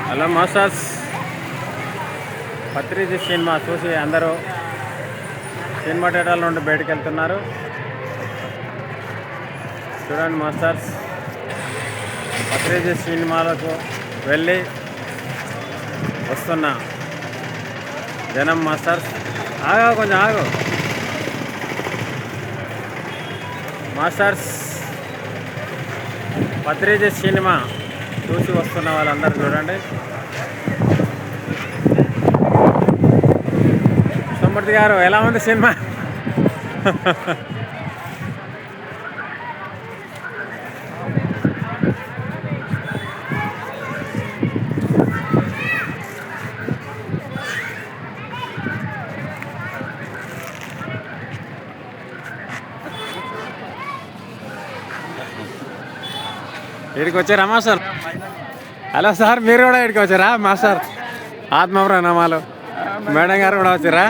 Hello masters, Patriji cinema చూసి అందరూ cinema థియేటర్ల నుండి బయటకు వెళ్తున్నారు. చూడండి మాస్టర్స్, పత్రిజీ సినిమాలకు వెళ్ళి వస్తున్న జనం. మాస్టర్స్ కొంచెం ఆగు మాస్టర్స్. పత్రిజీ సినిమా చూసి వస్తున్న వాళ్ళందరూ చూడండి. సోమూర్తి గారు, ఎలా ఉంది సినిమా? ఇక్కడికి వచ్చారా మాస్టర్? హలో సార్, మీరు కూడా ఇక్కడికి వచ్చారా మాస్టర్? ఆత్మ ప్రణామాలు. మేడం గారు కూడా వచ్చారా?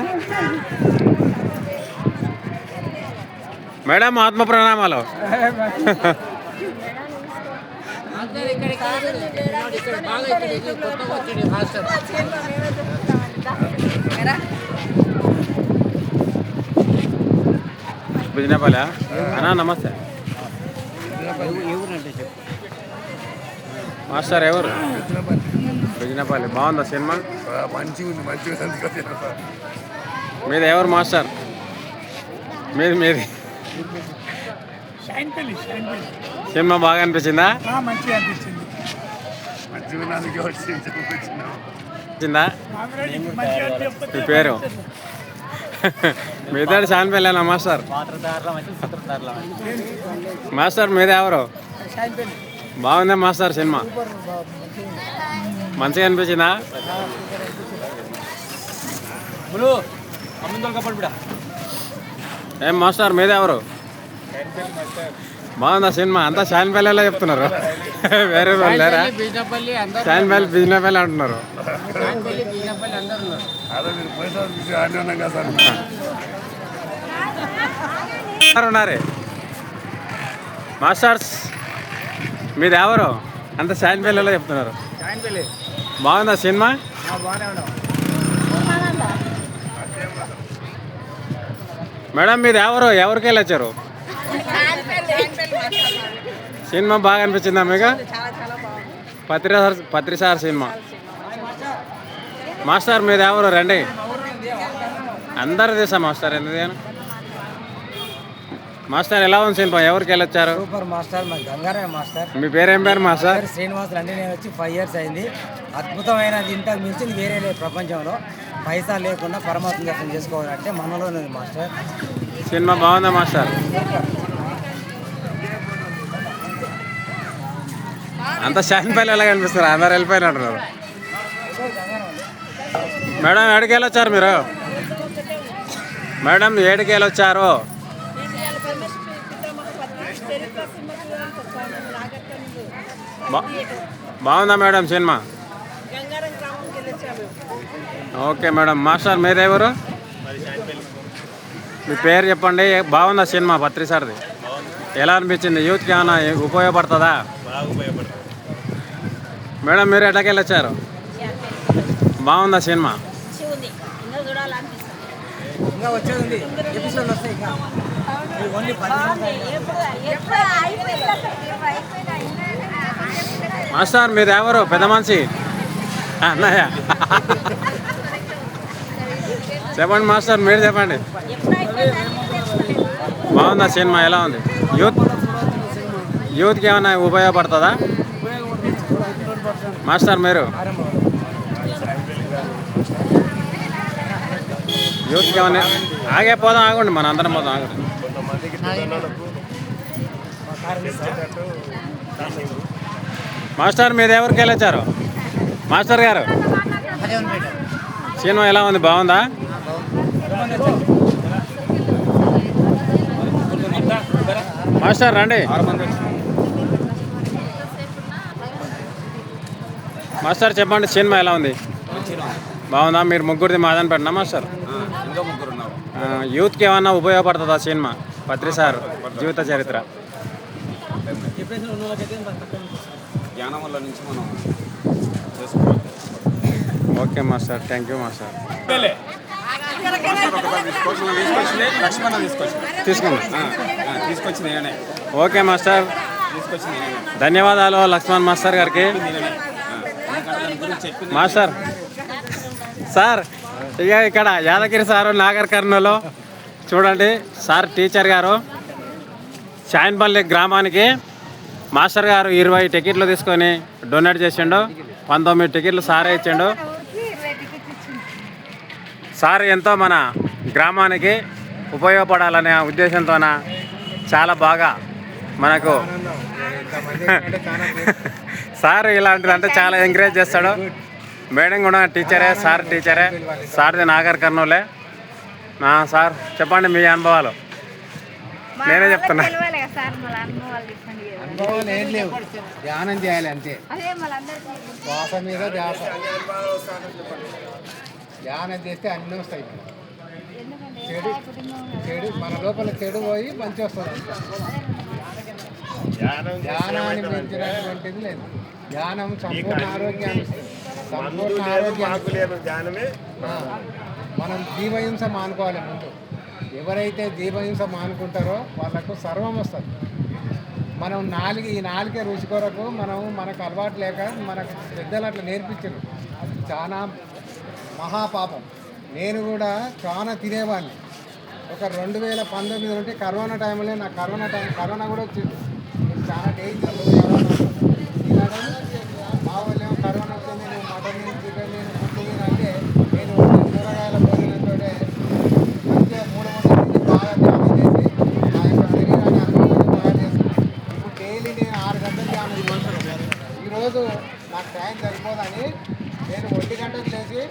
మేడం ఆత్మ ప్రణామాలు. బిజినపల్లి అన్నా, నమస్తే మాస్టర్. ఎవరు? బిజినపల్లి. బాగుందా సినిమా? మీది ఎవరు మాస్టర్? మీది సినిమా బాగా అనిపించిందా? వచ్చిందా? మీ పేరు? మీ ఇద్దరు షాన్పల్లినా మాస్టర్? మాస్టర్ మీది ఎవరు? బాగుందా మాస్టర్ సినిమా? మంచిగా అనిపించిందా? ఏం మాస్టర్ మీది ఎవరు? బాగుందా సినిమా? అంతా షాన్పల్లిలో చెప్తున్నారు, వేరే వాళ్ళు లేరా? షాన్పల్లి బిజినపల్లి అంటున్నారు. ఉన్నారే మాస్టర్స్, మీది ఎవరు? అంత షాన్పల్లిలో చెప్తున్నారు. బాగుందా సినిమా? మేడం మీది ఎవరు? ఎవరికి వెళ్ళొచ్చారు? సినిమా బాగా అనిపించిందా మీకు? పత్రిసార్ సినిమా. మాస్టర్ మీది ఎవరు? రండి, అందరు తీసా మాస్టర్. ఎందుకు మాస్టర్? ఎలా ఉంది సినిమా? ఎవరికి వెళ్ళొచ్చారు? Super master. గంగారాయ మాస్టర్. మీ పేరేం పేరు మాస్టర్? శ్రీనివాస్ అండి. నేను వచ్చి 5 years అయింది. అద్భుతమైనది, ఇంతకు మించింది వేరే లేదు ప్రపంచంలో. పైసా లేకుండా పరమాత్మ దర్శనం చేసుకోవాలంటే మనలోనే ఉంది మాస్టర్. సినిమా బాగుందా మాస్టర్? అంత షాన్పల్లి ఎలా కనిపిస్తారు? అందరు వెళ్ళిపోయినట్టున్నారు. మేడం ఏడికి వెళ్ళొచ్చారు మీరు? మేడం ఏడికి వెళ్ళొచ్చారు? బాగుందా madam cinema? Okay madam. Master మీరెవరు? మీ పేరు చెప్పండి. బాగుందా సినిమా పత్రిసార్ది? ఎలా అనిపించింది? యూత్కి ఏమైనా ఉపయోగపడుతుందా? మేడం మీరు ఎక్కడికి వెళ్ళొచ్చారు? బాగుందా సినిమా? మాస్టర్ మీరు ఎవరు? పెద్ద మనిషి అన్నయ్య. చెప్పండి మాస్టర్, మీరు చెప్పండి. బాగుందా సినిమా? ఎలా ఉంది? యూత్కి ఏమైనా ఉపయోగపడుతుందా? మాస్టర్ మీరు? యూత్కి ఏమైనా పోదాం, ఆగండి, మన అందరం పోదాం, ఆగండి. మాస్టర్ మీది ఎవరికి వెళ్ళొచ్చారు? మాస్టర్ గారు సినిమా ఎలా ఉంది? బాగుందా? మాస్టర్ రండి. మాస్టర్ చెప్పండి, సినిమా ఎలా ఉంది? బాగుందా? మీరు ముగ్గురిది మాదని పెట్టినా మాస్టర్? యూత్కి ఏమన్నా ఉపయోగపడుతుందా సినిమా? పత్రిసార్ జీవిత చరిత్ర. జ్ఞానం వల్ల నుంచి మనం చేసుకోవాలి. Okay master, thank you master. Lakshmana తీసుకొచ్చింది తీసుకోండి. తీసుకొచ్చింది నేనే ఓకే మాస్టర్, తీసుకొచ్చింది నేనే ధన్యవాదాలు లక్ష్మణ్ మాస్టర్ గారికి. దాని గురించి చెప్పింది మాస్టర్ సార్, ఇక ఇక్కడ యాదగిరి సారు నాగర్ కర్నూలు చూడండి సార్, టీచర్ గారు షాయిన్పల్లి గ్రామానికి మాస్టర్ గారు 20 టికెట్లు తీసుకొని డొనేట్ చేసిండు. 19 టికెట్లు సారే ఇచ్చిండు. సార్ ఎంతో మన గ్రామానికి ఉపయోగపడాలనే ఉద్దేశంతోన చాలా బాగా మనకు సార్ ఇలాంటిదంటే చాలా ఎంకరేజ్ చేస్తాడు. మేడం కూడా టీచరే, సార్ టీచరే, సార్ది నాగర్ కర్నూలే. సార్ చెప్పండి మీ అనుభవాలు. నేనే చెప్తున్నా. అనుభవాలు ఏం లేవు, ధ్యానం చేయాలి అంతే. శ్వాస మీద ధ్యాస. ధ్యానం చేస్తే అన్నీ వస్తాయి. చెడు చెడు మన లోపల చెడు పోయి మంచి వస్తుంది. ధ్యానాన్ని మించినటువంటిది లేదు. ధ్యానం సంపూర్ణ ఆరోగ్యాన్ని ఇస్తుంది. సంపూర్ణ ఆరోగ్యాన్ని మనం జీవహింస మానుకోవాలి. ముందు ఎవరైతే జీవహింస మానుకుంటారో వాళ్ళకు సర్వం వస్తుంది. మనం ఈ నాలుగే రుచి కొరకు మనకు అలవాటు లేక మనకు పెద్దలు అట్లా నేర్పించారు. అది చాలా మహాపాపం. నేను కూడా చాలా తినేవాడిని. ఒక 2019 నుండి కరోనా టైంలో నాకు కరోనా కూడా వచ్చింది. చాలా డేంజర్ తినడం. మా వాళ్ళు ఏమో కరోనా వచ్చింది, నేను మటన్ చికెన్ ఫుడ్ అంటే నేను కూరగాయల భోజనంతో మంచిగా 3 మంది బాగా ధ్యానం చేసి నా యొక్క శరీరాన్ని అనుభవంగా తయారు చేసుకున్నాను. ఇప్పుడు డైలీ నేను 6 గంటలు ధ్యానం చేస్తాను. ఈరోజు నాకు టైం సరిపోదని నేను 1 గంటకు లేచి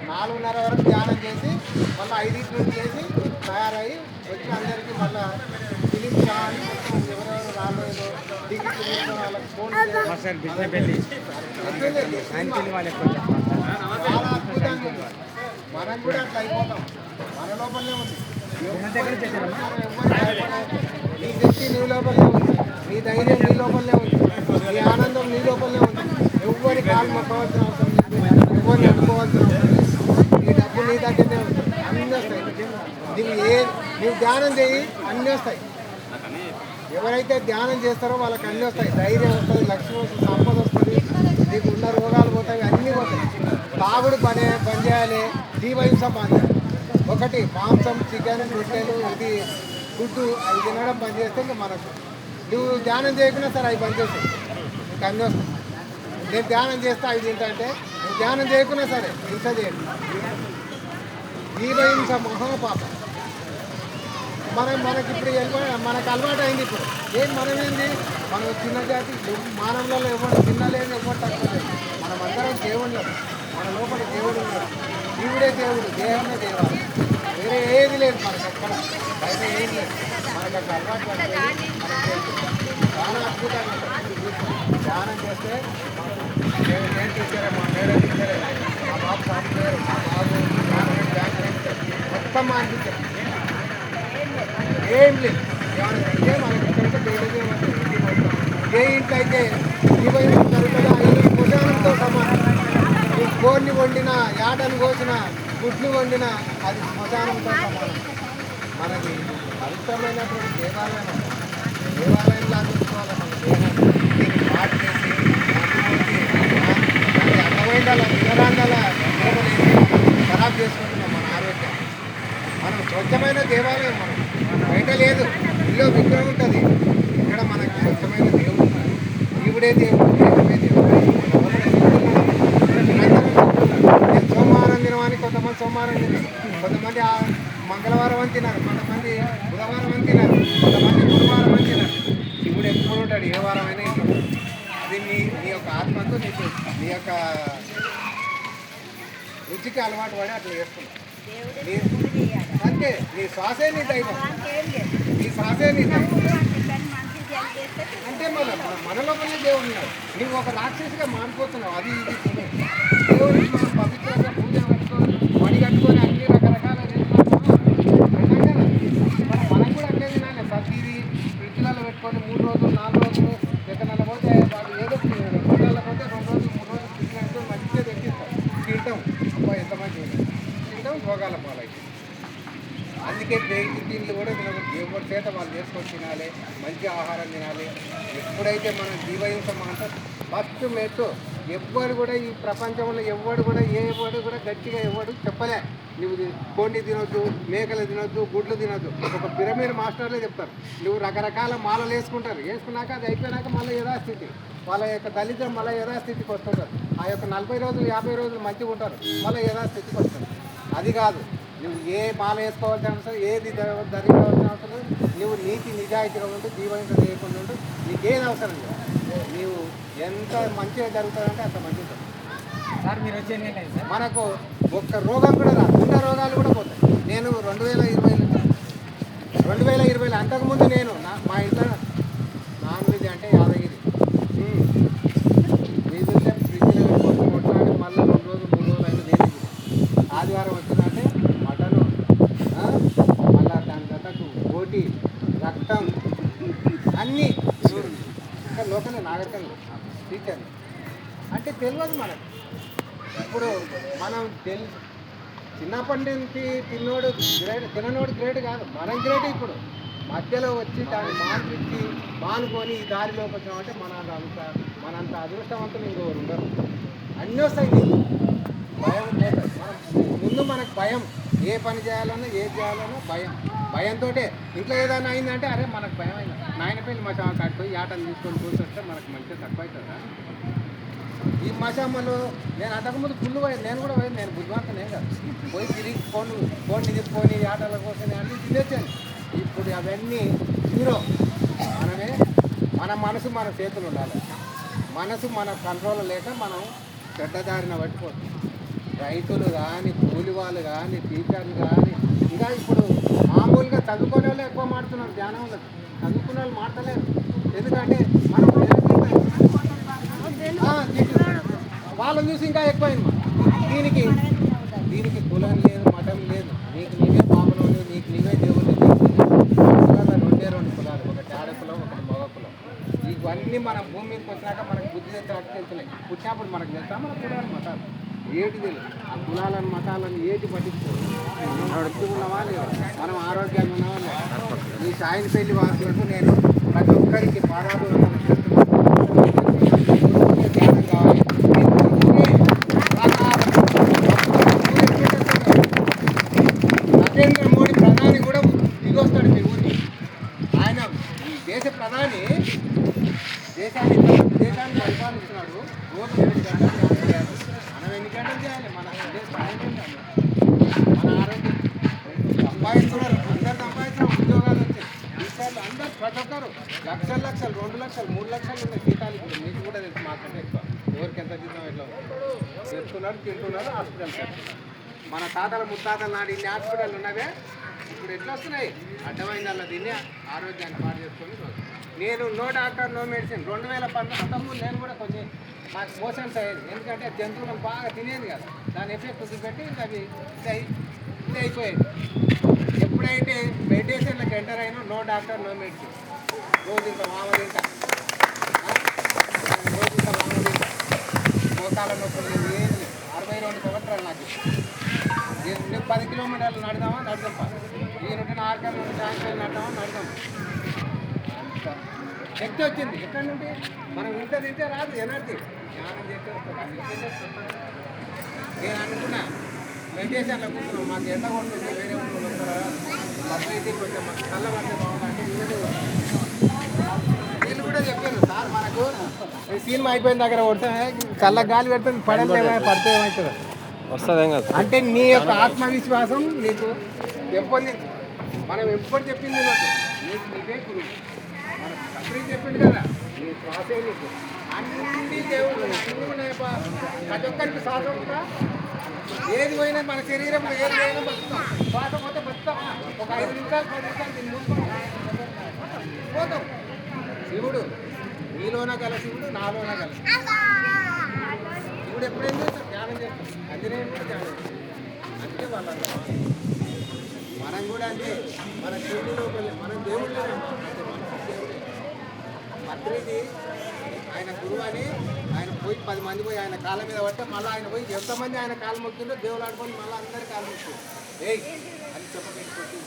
4:30 వరకు ధ్యానం చేసి మళ్ళీ 5 నుండి చేసి తయారయ్యి వచ్చిన అందరికీ మళ్ళీ ఫిలిం కానీ ఎవరెవరు రాలేదు టికెట్ వాళ్ళకి ఫోన్ చాలా అద్భుతంగా. మనం కూడా అట్లా అయిపోతాం. మన లోపలనే ఉంది. నీ శక్తి నీ లోపలనే ఉంది. నీ ధైర్యం నీ లోపలనే ఉంది. నీ ఆనందం నీ లోపలనే ఉంది. ఎవరి కాలు మొక్కవలసిన అవసరం లేదు. ఎవరిని అనుకోవాల్సిన అవసరం లేదు. నీ డబ్బు నీ దగ్గరనే ఉంది. అన్నీ వస్తాయి. నువ్వు ధ్యానం చేయి, అన్నీ వస్తాయి. ఎవరైతే ధ్యానం చేస్తారో వాళ్ళకి అన్నీ వస్తాయి. ధైర్యం వస్తుంది, లక్ష్మి వస్తుంది, సంపద వస్తుంది, నీకు ఉన్న రోగాలు పోతాయి, అన్నీ పోతాయి. తాగుడు బంద్ చేయాలి, జీవహింస బంద్ చేయాలి. ఒకటి మాంసం, చికెన్, రొట్టెలు, ఇది గుడ్డు అవి తినడం బంద్ చేస్తే ఇంకా మనకు నువ్వు ధ్యానం చేయకుండా సరే అవి బంద్ చేస్తాయి, నీకు అన్నీ వస్తాయి. నేను ధ్యానం చేస్తే అవి తింటే నువ్వు ధ్యానం చేయకున్నా సరే హింస చేయండి. జీవహింస మహాపాపం. మనకి ఇప్పుడు మనకు అలవాటు అయింది. ఇప్పుడు మనమేంది, మనం చిన్న జాతి మానవులలో ఎవరు తిన్నలేదు, ఎవరు తక్కువ లేదు. మనమందరం దేవుళ్ళు. మన లోపల దేవుడు ఉన్నాడు. జీవుడే దేవుడు, దేహమే దేవాలు. వేరే ఏది లేదు మనకు. ఎక్కడ బయట ఏది లేదు. మనకు అక్కడ అలవాటు పడిపోయి చాలా అద్భుతంగా ధ్యానం చేస్తే నేను టీచరే, మా మేడం టీచరే, మా బాబు సాఫ్ట్వేర్, మా బాబు బ్యాంక్ మొత్తం మా అనిపించారు. ఏం లేదు. ఏమంటే మనకి ఇక్కడికి డైలీ ఏ ఇంట్లో అయితే జీవహింస జరుగుతుందో ఆ ఇల్లు భుజానంతో సమానం. ఈ కోడిని వండినా, యాటను కోసిన, గుడ్లు వండినా అది శ్మశానంతో సమానం. మనకి పవిత్రమైనటువంటి దేవాలయంలో అందించుకోవాలి. మన దేహాన్ని దీన్ని పాటు చేసి అర్థమైందాల వివరాంగాల ఖరాబ్ చేసుకుంటున్నాం మన ఆరోగ్యాన్ని. మనం స్వచ్ఛమైన దేవాలయం. మనం బయట లేదు, ఇల్లు విగ్రహం ఉంటుంది. ఇక్కడ మనకి స్వచ్ఛమైన దేవుడు ఉన్నాడు. దేవుడే దేవుడు, దేవమే దేవుడు. నేను సోమవారం తినమని కొంతమంది సోమవారం తిన్నారు, కొంతమంది మంగళవారం అని తిన్నారు, కొంతమంది బుధవారం అని తిన్నారు, కొంతమంది గురువారం అని తిన్నారు. శివుడు ఎప్పుడు ఉంటాడు, ఏ వారం అయినా ఇంట్లో. అది నీ యొక్క ఆత్మతో నీ యొక్క రుచికి అలవాటు పడి అట్లా చేసుకున్నావు. అంతే, నీ శ్వాసే నీ దైవం. నీ శ్వాసే నీ దైవం. అంటే మన లోపలనే దేవుడు ఉన్నాడు. నువ్వు ఒక రాక్షసిగా మారిపోతున్నావు. అది ఇది దేవుడికి మనం పవిత్రంగా పూజ కట్టుకొని మడి కట్టుకొని అన్ని రకరకాల మనం కూడా అట్లే తినాలి. ప్రతిదీ ఫ్రిడ్జ్లలో పెట్టుకొని 3 రోజులు 4 రోజులు ఎక్కడన్నా పోతే వాళ్ళు ఏదో ఫ్రిడ్జ్లలో పోతే 2 రోజులు 3 రోజులు ఫ్రిడ్జ్ మంచిగా తెచ్చిస్తాం, తింటాం. రోగాల పాలైతే. అందుకే బయటి తిండి కూడా తినకూడదు. ఎవరి చేత వాళ్ళు చేసుకొని తినాలి, మంచి ఆహారం తినాలి. ఎప్పుడైతే మనం జీవహింస మాట ఫస్ట్ మెట్టు ఎవ్వరు కూడా ఈ ప్రపంచంలో ఎవడు కూడా గట్టిగా ఎవడు చెప్పలే నువ్వు కోండి తినొద్దు, మేకలు తినొద్దు, గుడ్లు తినొద్దు. ఒక పిరమిడ్ మాస్టర్లే చెప్తారు. నువ్వు రకరకాల మాలలు వేసుకున్నాక అది అయిపోయినాక మళ్ళీ యథాస్థితి వాళ్ళ యొక్క దళితం మళ్ళీ యథాస్థితికి వస్తుంటారు. ఆ యొక్క 40 రోజులు 50 రోజులు మంచిగా ఉంటారు, మళ్ళీ యథాస్థితికి వస్తారు. అది కాదు, నువ్వు ఏ మాల వేసుకోవాల్సిన అవసరం, ఏది ధరించవలసిన అవసరం లేదు. నువ్వు నీతి నిజాయితీగా ఉంటూ జీవహింస చేయకుండా ఉంటూ నీకేది అవసరం లేదు. నీవు ఎంత మంచిగా జరుగుతుందంటే అంత మంచిగా సార్ మీరు వచ్చేది సార్ మనకు ఒక్క రోగం కూడా రాదు, ఉన్న రోగాలు కూడా పోతాయి. నేను 2020 అంతకుముందు నేను మా ఇంట్లో నాన్ వెజ్ అంటే యాదగిరి వీధుల్లో ఫ్రిడ్జ్లో కొట్టడానికి మళ్ళీ 2 రోజులు 3 రోజులు అయితే నేను ఆదివారం వచ్చిందంటే మటను, మళ్ళీ దాని గతకు బోటి, రక్తం అన్నీ ఇంకా లోకలే నాగరికంలో టీచర్ అంటే తెలియదు మనకు. ఇప్పుడు మనం చిన్నప్పటి నుంచి తిననోడు గ్రేట్ కాదు, మనం గ్రేట్. ఇప్పుడు మధ్యలో వచ్చి దాన్ని మానుకొని ఈ దారిలోకి వచ్చామంటే మనంత అదృష్టవంతులు ఇంకోరు ఉండరు. అన్నీ వస్తాయి, భయం పోతుంది. ముందు మనకు భయం, ఏ పని చేయాలన్నా ఏది చేయాలన్నా భయంతో ఇంట్లో ఏదైనా అయిందంటే అరే మనకు భయం అయింది, నాయన పెళ్ళి మసామా కట్టుపోయి ఆటను తీసుకొని కూర్చొస్తే మనకు మంచిగా తక్కువ అవుతుందా. ఈ మసామలో నేను అంతకుముందు ఫుల్ పోయాను, నేను కూడా పోయాను. నేను బుద్ధిమంతనే కాదు, పోయి తిరిగి ఫోన్ని తిప్పుకొని ఆటల కోసం అన్నీ తినేసాను. ఇప్పుడు అవన్నీ హీరో మన మనసు మన చేతులు ఉండాలి. మనసు మన కంట్రోల్ లేక మనం చెడ్డదారిన పట్టిపోతుంది. రైతులు కానీ, కూలి వాళ్ళు కానీ, టీచర్లు కానీ, ఇంకా ఇప్పుడు మామూలుగా చదువుకునే వాళ్ళు ఎక్కువ మాడుతున్నారు. ధ్యానం వాళ్ళకి చదువుకునే వాళ్ళు మాడతలేరు. ఎందుకంటే మనం వాళ్ళని చూసి ఇంకా ఎక్కువైంది. దీనికి కులం లేదు, మతం లేదు, నీకు నీవే పాపలు లేదు, నీకు నీవే దేవుళ్ళు లేదు. 2 కులాలు, ఒకటి ఆడ కులం, ఒకటి మగ కులం. ఇవన్నీ మనం భూమి మీదకి వచ్చినాక మనకు బుద్ధి తెలుస్తున్నాయి. పుట్టినప్పుడు మనకు తెలుసా మన కులాలు మతాలు ఏటి తెలియదు. ఆ కులాలను మతాలను ఏటి పట్టించుకోవాలి. ఉన్నావా లేదా, మనం ఆరోగ్యంగా ఉన్నావా లేదా. ఈ సాయిని పెళ్లి వాసులకు నేను ప్రతి ఒక్కరికి పాదాలు ధ్యానం కావాలి. నరేంద్ర మోడీ ప్రధాని కూడా దిగొస్తాడు మీ ఊరికి. ఆయన ఈ దేశ ప్రధాని దేశాన్ని పరిపాలిస్తున్నాడు. రోజు 8 గంటలు ధ్యానం చేయాలి. మనం ఎన్ని గంటలు చేయాలి? మన ఆరోగ్యం సంపాదిస్తున్నారు, అందరు సంపాదిస్తున్నారు, ఉద్యోగాలు వచ్చాయి. టీచర్లు అందరూ ప్రతి ఒక్కరు లక్షలు 2 లక్షలు 3 లక్షలు ఉన్నాయి జీతాలు. ఇప్పుడు మీకు కూడా తెలుసు, మాకంటే ఎక్కువ ఎవరికి ఎంత జీతం ఎట్లా చేస్తున్నారు, తింటున్నారు. హాస్పిటల్స్ మన తాతల ముత్తాతలు నాడు ఇన్ని హాస్పిటల్ ఉన్నవే ఇప్పుడు ఎట్లా వస్తున్నాయి? అడ్డమైన వాళ్ళ దీన్ని ఆరోగ్యాన్ని పాడు చేసుకొని నేను నో డాక్టర్ నో మెడిసిన్ 2010 అంతకుముందు నేను కూడా కొంచెం నాకు మోషన్స్ అయ్యేది. ఎందుకంటే జంతువులను బాగా తినేది కదా, దాని ఎఫెక్ట్ చూపెట్టి ఇంకా అది ఇది అయిపోయేది. ఎప్పుడైతే మెడిటేషన్లకు ఎంటర్ అయినా నో డాక్టర్ నో మెడిసిన్, రోజు ఇంకా మామ తింటా, మోకాల నొప్పులు ఏం 62 సంవత్సరాలు నాకు. నువ్వు 10 కిలోమీటర్లు నడదామా నడదాం, ఈ నుండి 6 కిలోమీటర్లు సాయంత్రం నడదామా నడదాం. శక్తి వచ్చింది ఎక్కడి నుండి? మనం ఇంత తింటే రాదు ఎనర్జీ. ధ్యానం చేస్తే నేను అనుకున్నా మెడిటేషన్లో కూర్చున్నాం, మాకు ఎండ కొడుతుంది, వేరే ఊళ్ళు వస్తారా అయితే కొంచెం మాకు కళ్ళ పడితే బాగుందంటే వీళ్ళు కూడా చెప్పారు సార్ మనకు సినిమా అయిపోయిన దగ్గర కొడితే కళ్ళ గాలి పెడుతుంది, పడితే ఏమవుతుంది వస్తుంది ఏం కాదు. అంటే నీ యొక్క ఆత్మవిశ్వాసం నీకు ఎప్పుడు మనం ఎప్పుడు చెప్పింది నీకు నీకే గురువు. మన తండ్రి చెప్పింది కదా, నీ శ్వాసే నీకు అన్ని దేవుడు ప్రతి ఒక్కరికి శ్వాస ఉందా? ఏది పోయినా మన శరీరంలో ఏది పోయినా బతుకుతాం. శ్వాస పోతే బతుకుతామా? ఒక 5 నిమిషాలు 10 నిమిషాలు దీన్ని పోతాం. శివుడు నీలోన గల శివుడు నాలోన గల శివుడు ఎప్పుడేం చేస్తాం? ధ్యానం చేస్తాం. ఆంజనేయుడు కూడా ధ్యానం చేస్తాం. అందుకే వాళ్ళు మనం కూడా అంటే మన శివుడిలో మనం దేవుళ్ళే. పత్రికి ఆయన గురువు అని ఆయన పోయి 10 మంది పోయి ఆయన కాళ్ళ మీద పడితే మళ్ళీ ఆయన పోయి ఎంతమంది ఆయన కాలు మొక్కిందో దేవుడు ఆడుకొని మళ్ళీ అందరి కాలు మొక్కిండు. ఏయ్ అని చెప్పబెట్టుకోవచ్చు.